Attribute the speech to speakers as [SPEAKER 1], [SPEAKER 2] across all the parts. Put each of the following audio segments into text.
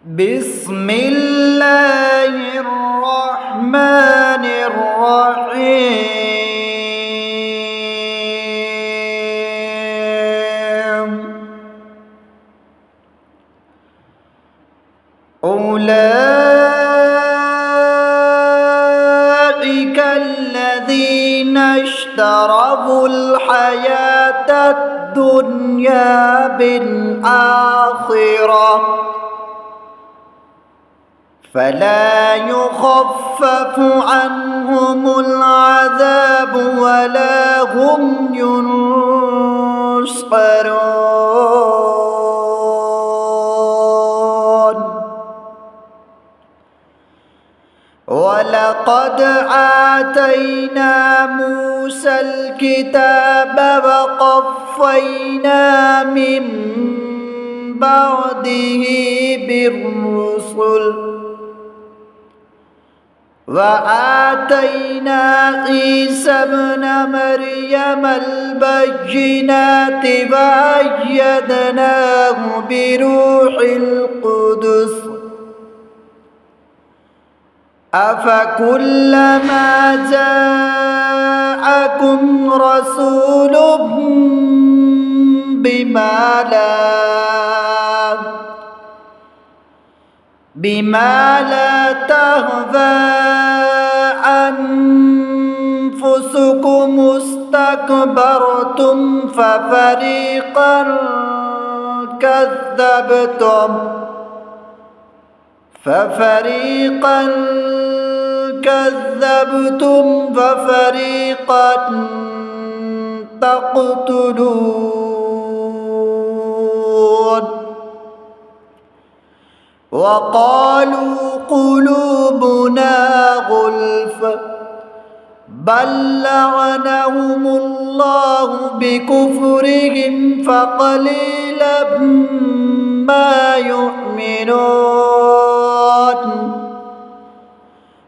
[SPEAKER 1] بسم الله الرحمن الرحيم. أولئك الذين اشتروا الحياة الدنيا بالآخرة فلا يخفف عنهم العذاب ولا هم ينصرون. ولقد آتينا موسى الكتاب وقفينا من بعده بالرسل وآتينا عيسى ابن مريم البينات وأيدناه بروح القدس أفكلما جاءكم رسول بما لا تهوى أنفسكم استكبرتم ففريقا كذبتم وفريقا تقتلون. وقالوا قلوبنا غلف بل لعنهم الله بكفرهم فقليلا ما يؤمنون.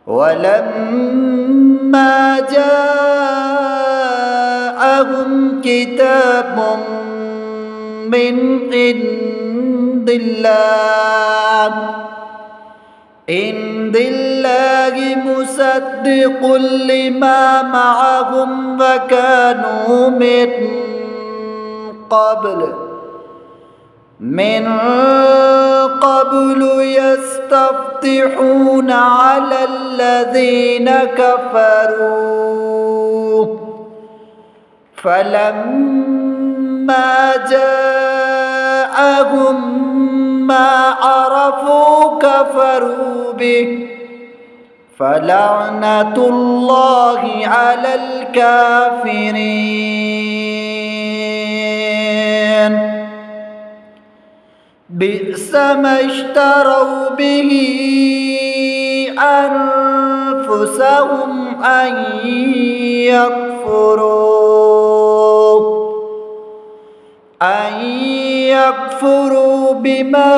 [SPEAKER 1] ولما جاءهم كتاب من عند الله مصدق لما معهم وكانوا من قبل يستفتحون على الذين كفروا فلما جاءهم ما عرفوا كفروا به فلعنة الله على الكافرين. بئس ما اشتروا به أنفسهم أن يكفروا بما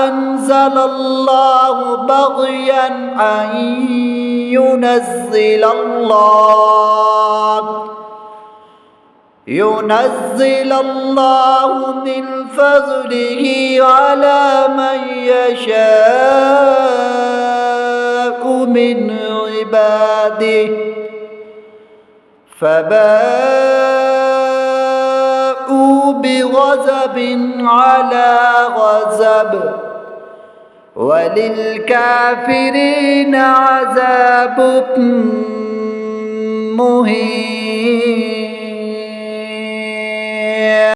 [SPEAKER 1] أنزل الله بغيا أن ينزل الله من فضله على من يشاء من عباده فباءوا بغضب على غضب وللكافرين عذاب مهين.